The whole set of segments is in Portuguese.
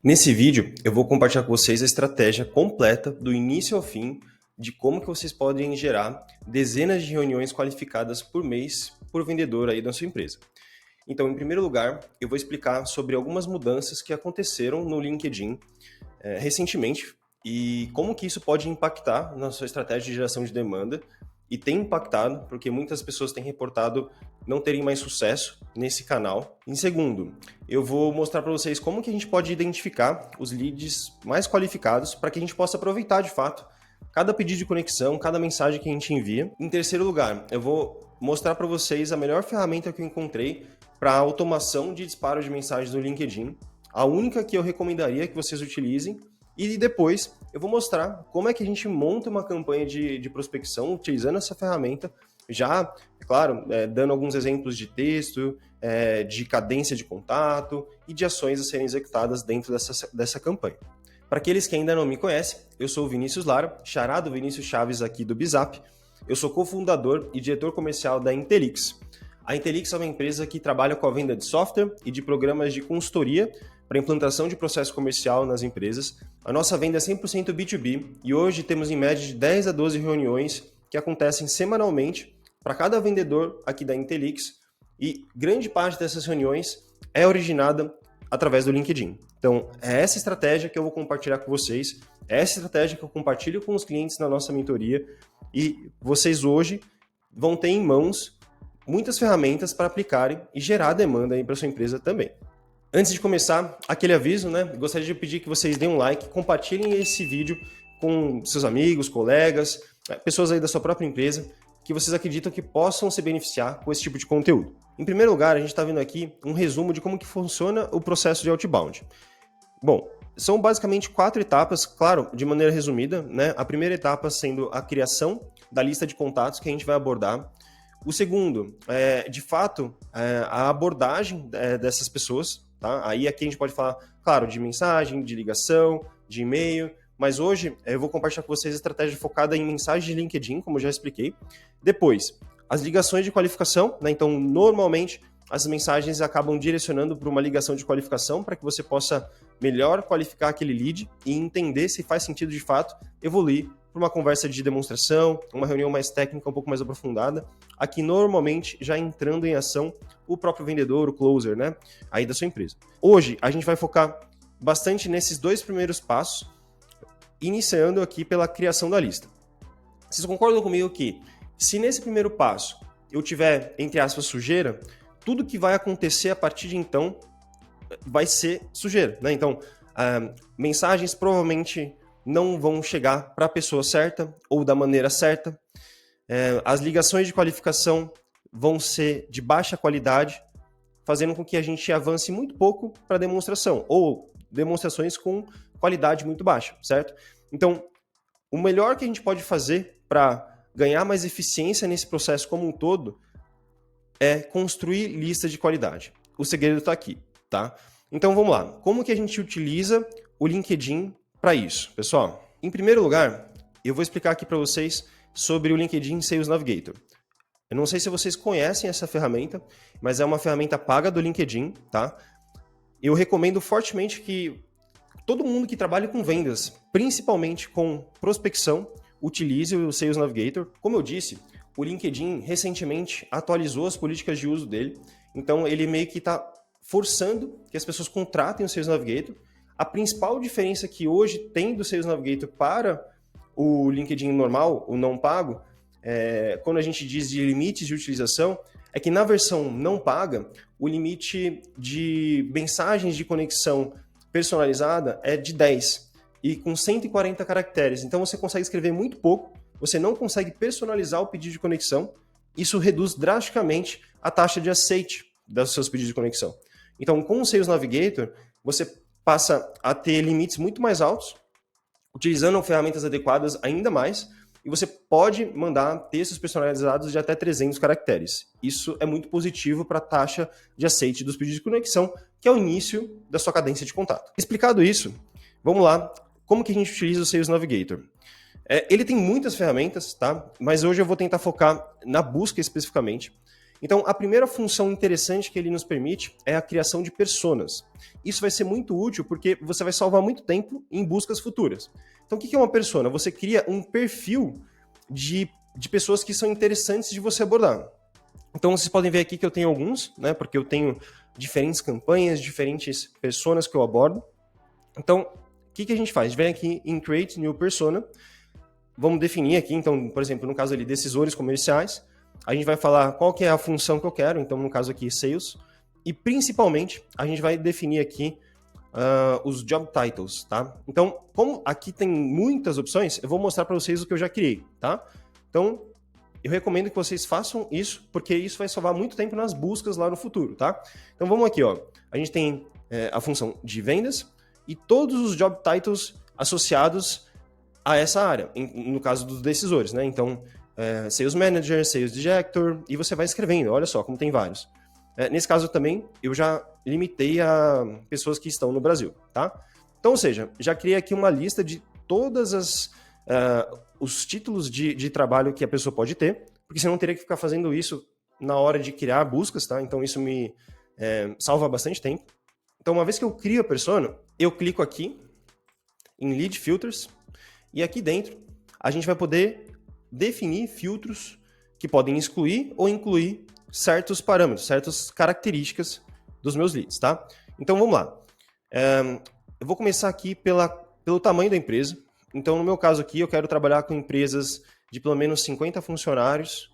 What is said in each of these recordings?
Nesse vídeo, eu vou compartilhar com vocês a estratégia completa do início ao fim de como que vocês podem gerar dezenas de reuniões qualificadas por mês por vendedor aí da sua empresa. Então, em primeiro lugar, eu vou explicar sobre algumas mudanças que aconteceram no LinkedIn recentemente e como que isso pode impactar na sua estratégia de geração de demanda. E tem impactado, porque muitas pessoas têm reportado não terem mais sucesso nesse canal. Em segundo, eu vou mostrar para vocês como que a gente pode identificar os leads mais qualificados para que a gente possa aproveitar de fato cada pedido de conexão, cada mensagem que a gente envia. Em terceiro lugar, eu vou mostrar para vocês a melhor ferramenta que eu encontrei para automação de disparo de mensagens no LinkedIn, a única que eu recomendaria que vocês utilizem. E depois eu vou mostrar como é que a gente monta uma campanha de prospecção utilizando essa ferramenta, já, é claro, dando alguns exemplos de texto, de cadência de contato e de ações a serem executadas dentro dessa campanha. Para aqueles que ainda não me conhecem, eu sou o Vinícius Lara, xará do Vinícius Chaves aqui do Bizap. Eu sou cofundador e diretor comercial da Intelix. A Intelix é uma empresa que trabalha com a venda de software e de programas de consultoria para implantação de processo comercial nas empresas. A nossa venda é 100% B2B e hoje temos em média de 10 a 12 reuniões que acontecem semanalmente para cada vendedor aqui da Intelix e grande parte dessas reuniões é originada através do LinkedIn. Então, é essa estratégia que eu vou compartilhar com vocês, é essa estratégia que eu compartilho com os clientes na nossa mentoria e vocês hoje vão ter em mãos muitas ferramentas para aplicarem e gerar demanda aí para sua empresa também. Antes de começar, aquele aviso, né? Gostaria de pedir que vocês deem um like, compartilhem esse vídeo com seus amigos, colegas, pessoas aí da sua própria empresa, que vocês acreditam que possam se beneficiar com esse tipo de conteúdo. Em primeiro lugar, a gente está vendo aqui um resumo de como que funciona o processo de outbound. Bom, são basicamente 4 etapas, claro, de maneira resumida, né? A primeira etapa sendo a criação da lista de contatos que a gente vai abordar. O segundo, de fato, a abordagem dessas pessoas. Tá? Aí aqui a gente pode falar, claro, de mensagem, de ligação, de e-mail, mas hoje eu vou compartilhar com vocês a estratégia focada em mensagem de LinkedIn, como eu já expliquei. Depois, as ligações de qualificação, né? Então, normalmente, as mensagens acabam direcionando para uma ligação de qualificação para que você possa melhor qualificar aquele lead e entender se faz sentido de fato evoluir para uma conversa de demonstração, uma reunião mais técnica, um pouco mais aprofundada, aqui normalmente já entrando em ação o próprio vendedor, o closer, né, aí da sua empresa. Hoje a gente vai focar bastante nesses 2 primeiros passos, iniciando aqui pela criação da lista. Vocês concordam comigo que se nesse primeiro passo eu tiver, entre aspas, sujeira, tudo que vai acontecer a partir de então vai ser sujeira, né? Então, mensagens provavelmente não vão chegar para a pessoa certa ou da maneira certa. As ligações de qualificação vão ser de baixa qualidade, fazendo com que a gente avance muito pouco para demonstração, ou demonstrações com qualidade muito baixa, certo? Então, o melhor que a gente pode fazer para ganhar mais eficiência nesse processo como um todo é construir listas de qualidade. O segredo está aqui, tá? Então, vamos lá. Como que a gente utiliza o LinkedIn para isso, pessoal? Em primeiro lugar, eu vou explicar aqui para vocês sobre o LinkedIn Sales Navigator. Eu não sei se vocês conhecem essa ferramenta, mas é uma ferramenta paga do LinkedIn, tá? Eu recomendo fortemente que todo mundo que trabalha com vendas, principalmente com prospecção, utilize o Sales Navigator. Como eu disse, o LinkedIn recentemente atualizou as políticas de uso dele, então ele meio que está forçando que as pessoas contratem o Sales Navigator. A principal diferença que hoje tem do Sales Navigator para o LinkedIn normal, o não pago, quando a gente diz de limites de utilização, é que na versão não paga, o limite de mensagens de conexão personalizada é de 10 e com 140 caracteres. Então você consegue escrever muito pouco, você não consegue personalizar o pedido de conexão, isso reduz drasticamente a taxa de aceite dos seus pedidos de conexão. Então, com o Sales Navigator, você passa a ter limites muito mais altos, utilizando ferramentas adequadas ainda mais, e você pode mandar textos personalizados de até 300 caracteres. Isso é muito positivo para a taxa de aceite dos pedidos de conexão, que é o início da sua cadência de contato. Explicado isso, vamos lá. Como que a gente utiliza o Sales Navigator? Ele tem muitas ferramentas, tá? Mas hoje eu vou tentar focar na busca especificamente. Então, a primeira função interessante que ele nos permite é a criação de personas. Isso vai ser muito útil porque você vai salvar muito tempo em buscas futuras. Então, o que é uma persona? Você cria um perfil de pessoas que são interessantes de você abordar. Então, vocês podem ver aqui que eu tenho alguns, né? Porque eu tenho diferentes campanhas, diferentes personas que eu abordo. Então, o que a gente faz? A gente vem aqui em Create New Persona. Vamos definir aqui, então, por exemplo, no caso ali, decisores comerciais. A gente vai falar qual que é a função que eu quero, então, no caso aqui, Sales. E, principalmente, a gente vai definir aqui os Job Titles, tá? Então, como aqui tem muitas opções, eu vou mostrar para vocês o que eu já criei, tá? Então, eu recomendo que vocês façam isso, porque isso vai salvar muito tempo nas buscas lá no futuro, tá? Então, vamos aqui, ó. A gente tem a função de vendas e todos os Job Titles associados a essa área, no caso dos decisores, né? Então, Sales Manager, Sales Director, e você vai escrevendo, olha só como tem vários. Nesse caso também, eu já limitei a pessoas que estão no Brasil, tá? Então, ou seja, já criei aqui uma lista de todas os títulos de trabalho que a pessoa pode ter, porque você não teria que ficar fazendo isso na hora de criar buscas, tá? Então, isso me salva bastante tempo. Então, uma vez que eu crio a persona, eu clico aqui em Lead Filters, e aqui dentro a gente vai poder definir filtros que podem excluir ou incluir certos parâmetros, certas características dos meus leads, tá? Então vamos lá. Eu vou começar aqui pelo tamanho da empresa. Então no meu caso aqui eu quero trabalhar com empresas de pelo menos 50 funcionários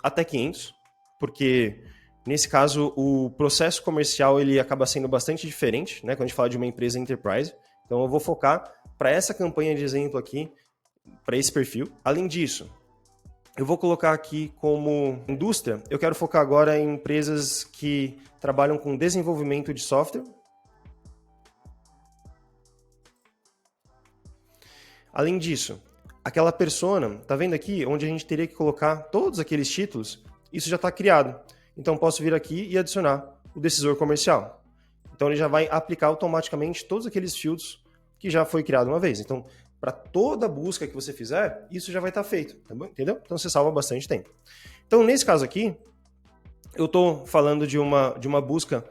até 500, porque nesse caso o processo comercial ele acaba sendo bastante diferente, né? Quando a gente fala de uma empresa enterprise. Então eu vou focar para essa campanha de exemplo aqui, para esse perfil. Além disso, eu vou colocar aqui como indústria, eu quero focar agora em empresas que trabalham com desenvolvimento de software. Além disso, aquela persona, tá vendo aqui, onde a gente teria que colocar todos aqueles títulos, isso já está criado. Então posso vir aqui e adicionar o decisor comercial. Então ele já vai aplicar automaticamente todos aqueles filtros que já foi criado uma vez. Então, para toda busca que você fizer, isso já vai estar feito, tá bom? Entendeu? Então você salva bastante tempo. Então, nesse caso aqui, eu estou falando de uma busca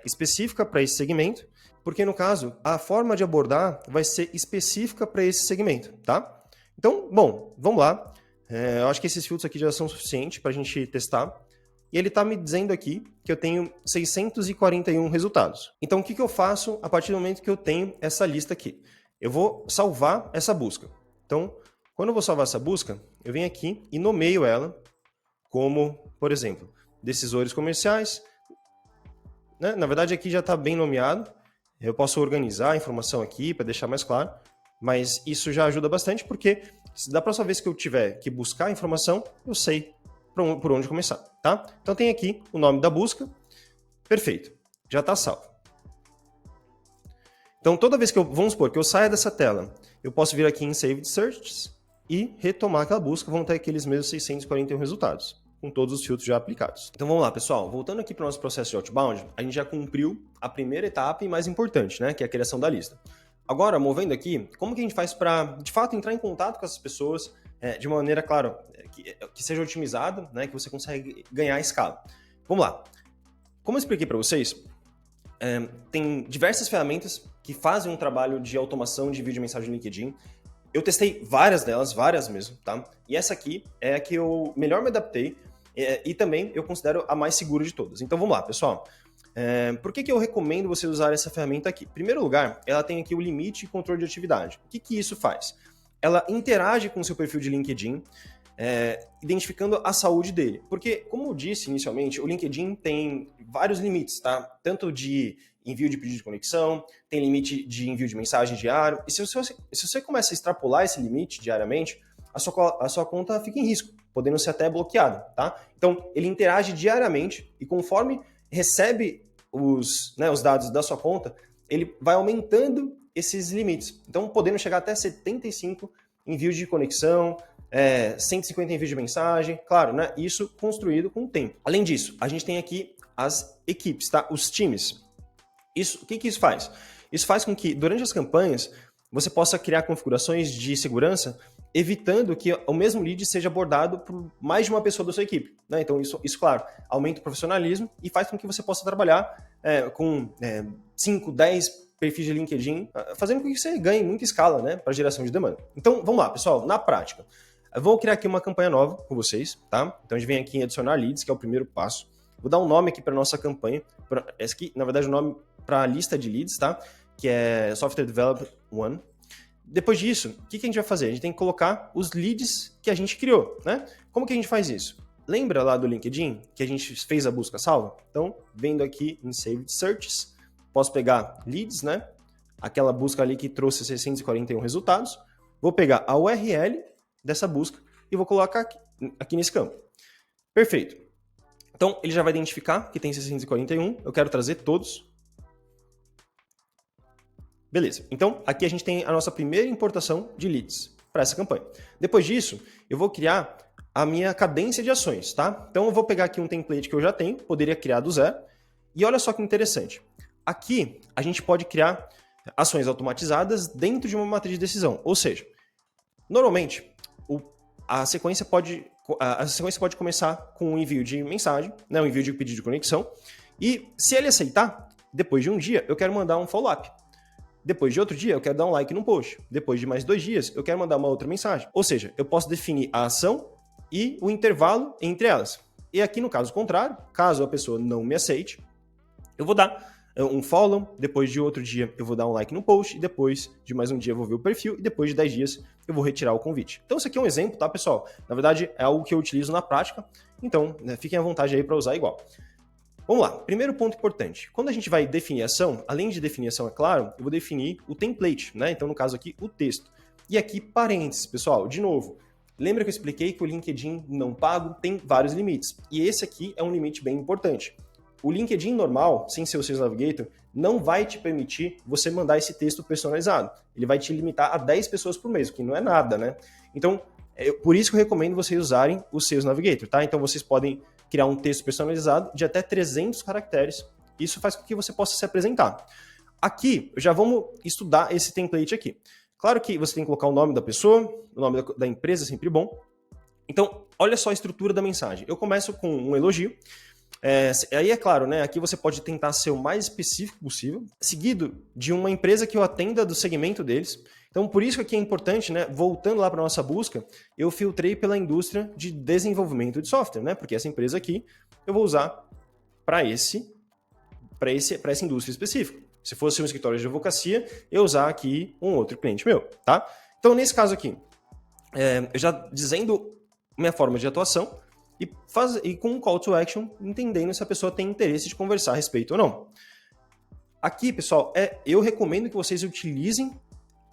específica para esse segmento, porque no caso, a forma de abordar vai ser específica para esse segmento, tá? Então, bom, vamos lá. Eu acho que esses filtros aqui já são suficientes para a gente testar. E ele está me dizendo aqui que eu tenho 641 resultados. Então, o que eu faço a partir do momento que eu tenho essa lista aqui? Eu vou salvar essa busca. Então, quando eu vou salvar essa busca, eu venho aqui e nomeio ela como, por exemplo, decisores comerciais. Né? Na verdade, aqui já está bem nomeado. Eu posso organizar a informação aqui para deixar mais claro, mas isso já ajuda bastante porque da próxima vez que eu tiver que buscar a informação, eu sei por onde começar, tá? Então tem aqui o nome da busca. Perfeito. Já está salvo. Então, toda vez que vamos supor que eu saia dessa tela, eu posso vir aqui em Saved Searches e retomar aquela busca, vão ter aqueles mesmos 641 resultados, com todos os filtros já aplicados. Então vamos lá, pessoal. Voltando aqui para o nosso processo de outbound, a gente já cumpriu a primeira etapa e mais importante, né, que é a criação da lista. Agora, movendo aqui, como que a gente faz para, de fato, entrar em contato com essas pessoas de uma maneira, claro, que seja otimizada, né, que você consegue ganhar escala? Vamos lá. Como eu expliquei para vocês, tem diversas ferramentas que fazem um trabalho de automação de vídeo de mensagem no LinkedIn. Eu testei várias delas, várias mesmo, tá? E essa aqui é a que eu melhor me adaptei e também eu considero a mais segura de todas. Então vamos lá, pessoal. Por que eu recomendo você usar essa ferramenta aqui? Em primeiro lugar, ela tem aqui o limite e controle de atividade. O que isso faz? Ela interage com o seu perfil de LinkedIn, identificando a saúde dele. Porque, como eu disse inicialmente, o LinkedIn tem vários limites, tá? Tanto de envio de pedido de conexão, tem limite de envio de mensagem diário. E se você começa a extrapolar esse limite diariamente, a sua conta fica em risco, podendo ser até bloqueada, tá? Então, ele interage diariamente e conforme recebe os dados da sua conta, ele vai aumentando esses limites. Então, podendo chegar até 75 envios de conexão, 150 envios de mensagem, claro, né? Isso construído com o tempo. Além disso, a gente tem aqui as equipes, tá? Os times. O que isso faz? Isso faz com que, durante as campanhas, você possa criar configurações de segurança evitando que o mesmo lead seja abordado por mais de uma pessoa da sua equipe, né? Então, isso, claro, aumenta o profissionalismo e faz com que você possa trabalhar com 5, 10 perfis de LinkedIn, fazendo com que você ganhe muita escala, né, para geração de demanda. Então, vamos lá, pessoal, na prática. Eu vou criar aqui uma campanha nova com vocês, tá? Então, a gente vem aqui em adicionar leads, que é o primeiro passo. Vou dar um nome aqui para nossa campanha. Esse aqui, na verdade, o nome para a lista de leads, tá? Que é Software Developer 1. Depois disso, o que a gente vai fazer? A gente tem que colocar os leads que a gente criou, né? Como que a gente faz isso? Lembra lá do LinkedIn que a gente fez a busca salva? Então, vendo aqui em Saved Searches, posso pegar leads, né? Aquela busca ali que trouxe 641 resultados. Vou pegar a URL dessa busca e vou colocar aqui nesse campo. Perfeito. Então, ele já vai identificar que tem 641. Eu quero trazer todos. Beleza. Então, aqui a gente tem a nossa primeira importação de leads para essa campanha. Depois disso, eu vou criar a minha cadência de ações, tá? Então, eu vou pegar aqui um template que eu já tenho, poderia criar do zero. E olha só que interessante. Aqui, a gente pode criar ações automatizadas dentro de uma matriz de decisão. Ou seja, normalmente, a sequência pode começar com um envio de mensagem, né, um envio de pedido de conexão. E se ele aceitar, depois de um dia, eu quero mandar um follow-up. Depois de outro dia, eu quero dar um like num post. Depois de mais 2 dias, eu quero mandar uma outra mensagem. Ou seja, eu posso definir a ação e o intervalo entre elas. E aqui, no caso contrário, caso a pessoa não me aceite, eu vou dar um follow, depois de outro dia eu vou dar um like no post, e depois de mais um dia eu vou ver o perfil, e depois de 10 dias eu vou retirar o convite. Então isso aqui é um exemplo, tá, pessoal? Na verdade, é algo que eu utilizo na prática, então fiquem à vontade aí para usar igual. Vamos lá, primeiro ponto importante. Quando a gente vai definir ação, além de definir ação, é claro, eu vou definir o template, né? Então, no caso aqui, o texto. E aqui, parênteses, pessoal, de novo. Lembra que eu expliquei que o LinkedIn não pago tem vários limites. E esse aqui é um limite bem importante. O LinkedIn normal, sem ser o Sales Navigator, não vai te permitir você mandar esse texto personalizado. Ele vai te limitar a 10 pessoas por mês, o que não é nada, né? Então, por isso que eu recomendo vocês usarem o Sales Navigator, tá? Então, vocês podem criar um texto personalizado de até 300 caracteres. Isso faz com que você possa se apresentar. Aqui, já vamos estudar esse template aqui. Claro que você tem que colocar o nome da pessoa, o nome da empresa é sempre bom. Então, olha só a estrutura da mensagem. Eu começo com um elogio. Aí é claro, né? Aqui você pode tentar ser o mais específico possível, seguido de uma empresa que eu atenda do segmento deles. Então, por isso que aqui é importante, né? Voltando lá para a nossa busca, eu filtrei pela indústria de desenvolvimento de software, né? Porque essa empresa aqui eu vou usar para essa indústria específica. Se fosse um escritório de advocacia, eu usar aqui um outro cliente meu, tá? Então, nesse caso aqui, eu já dizendo minha forma de atuação e com um call to action, entendendo se a pessoa tem interesse de conversar a respeito ou não. Aqui, pessoal, eu recomendo que vocês utilizem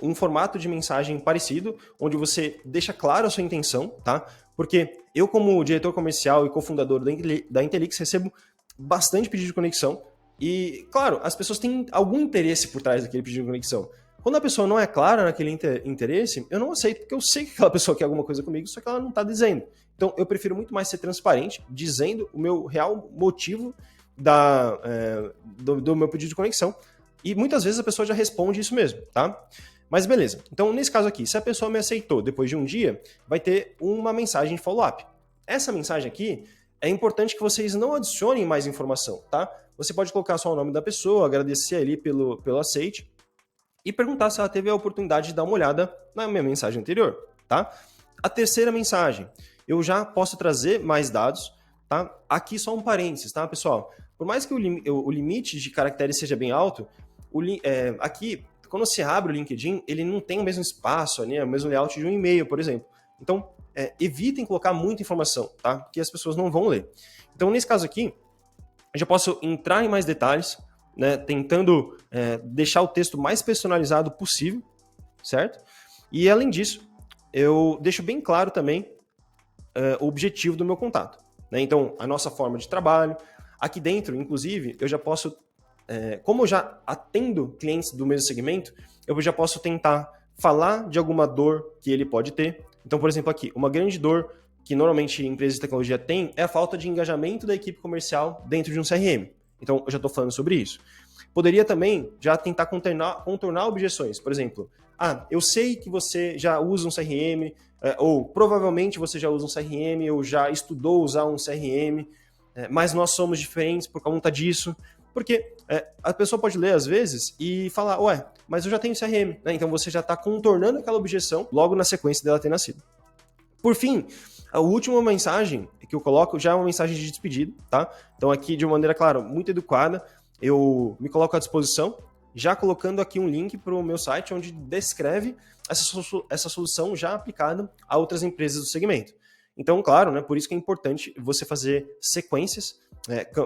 um formato de mensagem parecido, onde você deixa claro a sua intenção, tá? Porque eu, como diretor comercial e cofundador da Intelix, recebo bastante pedido de conexão e, claro, as pessoas têm algum interesse por trás daquele pedido de conexão. Quando a pessoa não é clara naquele interesse, eu não aceito, porque eu sei que aquela pessoa quer alguma coisa comigo, só que ela não está dizendo. Então, eu prefiro muito mais ser transparente, dizendo o meu real motivo do meu pedido de conexão. E muitas vezes a pessoa já responde isso mesmo, tá? Mas beleza. Então, nesse caso aqui, se a pessoa me aceitou depois de um dia, vai ter uma mensagem de follow-up. Essa mensagem aqui, é importante que vocês não adicionem mais informação, tá? Você pode colocar só o nome da pessoa, agradecer ali pelo aceite e perguntar se ela teve a oportunidade de dar uma olhada na minha mensagem anterior, tá? A terceira mensagem, eu já posso trazer mais dados, tá? Aqui só um parênteses, tá, pessoal? Por mais que o limite de caracteres seja bem alto, aqui, quando você abre o LinkedIn, ele não tem o mesmo espaço, né, o mesmo layout de um e-mail, por exemplo. Então, evitem colocar muita informação, tá? Porque as pessoas não vão ler. Então, nesse caso aqui, eu já posso entrar em mais detalhes, né, tentando deixar o texto mais personalizado possível, certo? E, além disso, eu deixo bem claro também o objetivo do meu contato, né? Então, a nossa forma de trabalho. Aqui dentro, inclusive, eu já posso, como eu já atendo clientes do mesmo segmento, eu já posso tentar falar de alguma dor que ele pode ter. Então, por exemplo, aqui, uma grande dor que normalmente empresas de tecnologia têm é a falta de engajamento da equipe comercial dentro de um CRM. Então, eu já estou falando sobre isso. Poderia também já tentar contornar objeções. Por exemplo, eu sei que você já usa um CRM, ou provavelmente você já usa um CRM, ou já estudou usar um CRM, mas nós somos diferentes por conta disso. Porque a pessoa pode ler às vezes e falar, mas eu já tenho CRM, né? Então você já está contornando aquela objeção logo na sequência dela ter nascido. Por fim, a última mensagem que eu coloco já é uma mensagem de despedida, tá? Então aqui, de uma maneira, claro, muito educada, eu me coloco à disposição, já colocando aqui um link para o meu site onde descreve essa solução já aplicada a outras empresas do segmento. Então, claro, né, por isso que é importante você fazer sequências,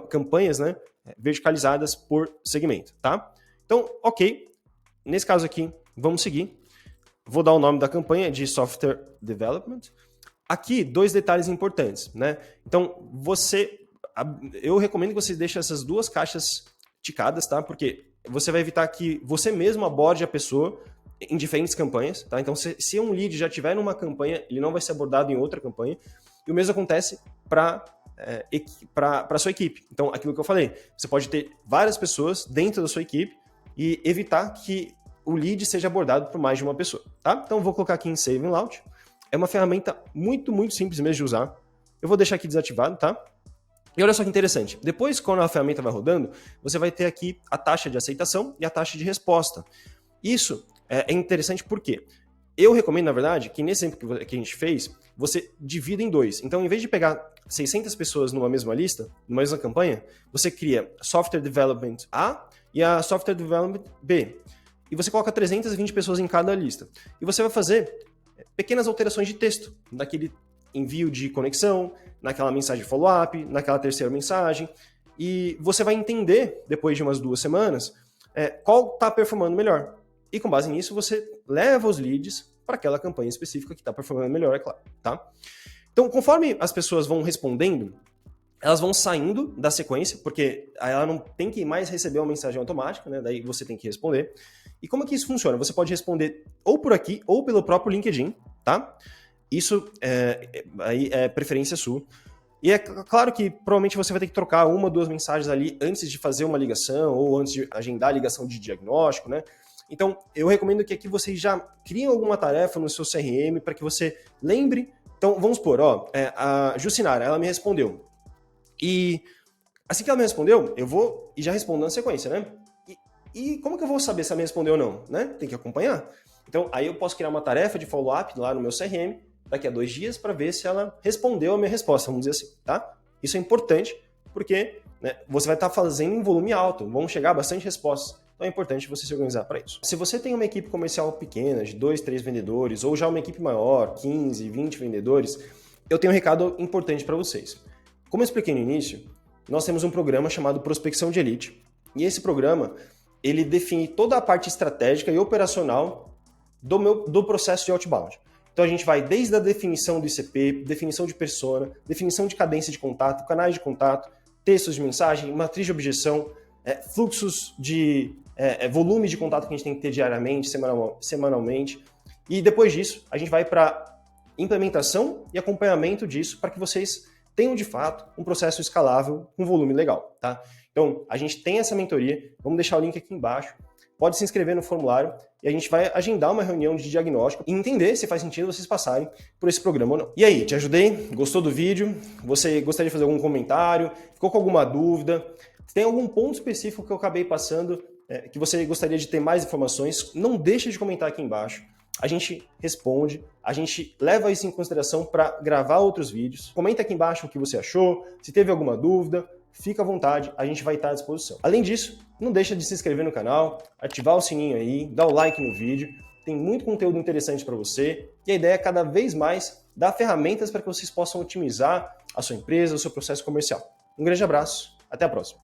campanhas, né, verticalizadas por segmento, tá? Então, ok, nesse caso aqui, vamos seguir. Vou dar o nome da campanha de Software Development. Aqui, 2 detalhes importantes, né? Então, eu recomendo que você deixe essas 2 caixas ticadas, tá? Porque você vai evitar que você mesmo aborde a pessoa em diferentes campanhas, tá? Então, se um lead já estiver numa campanha, ele não vai ser abordado em outra campanha. E o mesmo acontece para a sua equipe. Então, aquilo que eu falei, você pode ter várias pessoas dentro da sua equipe e evitar que o lead seja abordado por mais de uma pessoa, tá? Então, eu vou colocar aqui em Save and Launch. É uma ferramenta muito, muito simples mesmo de usar. Eu vou deixar aqui desativado, tá? E olha só que interessante. Depois, quando a ferramenta vai rodando, você vai ter aqui a taxa de aceitação e a taxa de resposta. Isso é interessante porque eu recomendo, na verdade, que nesse exemplo que a gente fez, você divida em 2. Então, em vez de pegar 600 pessoas numa mesma lista, numa mesma campanha, você cria Software Development A e a Software Development B. E você coloca 320 pessoas em cada lista. E você vai fazer pequenas alterações de texto naquele envio de conexão, naquela mensagem de follow-up, naquela terceira mensagem. E você vai entender, depois de umas 2 semanas, qual está performando melhor. E com base nisso, você leva os leads para aquela campanha específica que está performando melhor, é claro. Tá? Então, conforme as pessoas vão respondendo, elas vão saindo da sequência, porque ela não tem que mais receber uma mensagem automática, né? Daí você tem que responder. E como é que isso funciona? Você pode responder ou por aqui ou pelo próprio LinkedIn, tá? Isso aí é preferência sua. E é claro que provavelmente você vai ter que trocar 1 ou 2 mensagens ali antes de fazer uma ligação ou antes de agendar a ligação de diagnóstico, né? Então, eu recomendo que aqui vocês já criem alguma tarefa no seu CRM para que você lembre. Então, vamos supor, a Jucinara, ela me respondeu. E assim que ela me respondeu, eu vou e já respondo na sequência, né? E como que eu vou saber se ela me respondeu ou não, né? Tem que acompanhar. Então, aí eu posso criar uma tarefa de follow-up lá no meu CRM, daqui a 2 dias, para ver se ela respondeu a minha resposta, vamos dizer assim, tá? Isso é importante, porque você vai estar fazendo em volume alto, vão chegar bastante respostas. Então é importante você se organizar para isso. Se você tem uma equipe comercial pequena, de 2, 3 vendedores, ou já uma equipe maior, 15, 20 vendedores, eu tenho um recado importante para vocês. Como eu expliquei no início, nós temos um programa chamado Prospecção de Elite. E esse programa, ele define toda a parte estratégica e operacional do processo de outbound. Então a gente vai desde a definição do ICP, definição de persona, definição de cadência de contato, canais de contato, textos de mensagem, matriz de objeção, fluxos de volume de contato que a gente tem que ter diariamente, semanalmente. E depois disso, a gente vai para implementação e acompanhamento disso para que vocês tenham, de fato, um processo escalável com volume legal, tá? Então, a gente tem essa mentoria, vamos deixar o link aqui embaixo, pode se inscrever no formulário e a gente vai agendar uma reunião de diagnóstico e entender se faz sentido vocês passarem por esse programa ou não. E aí, te ajudei? Gostou do vídeo? Você gostaria de fazer algum comentário? Ficou com alguma dúvida? Tem algum ponto específico que eu acabei passando que você gostaria de ter mais informações? Não deixe de comentar aqui embaixo. A gente responde, a gente leva isso em consideração para gravar outros vídeos. Comenta aqui embaixo o que você achou, se teve alguma dúvida, fica à vontade, a gente vai estar à disposição. Além disso, não deixa de se inscrever no canal, ativar o sininho aí, dar o like no vídeo. Tem muito conteúdo interessante para você e a ideia é cada vez mais dar ferramentas para que vocês possam otimizar a sua empresa, o seu processo comercial. Um grande abraço, até a próxima.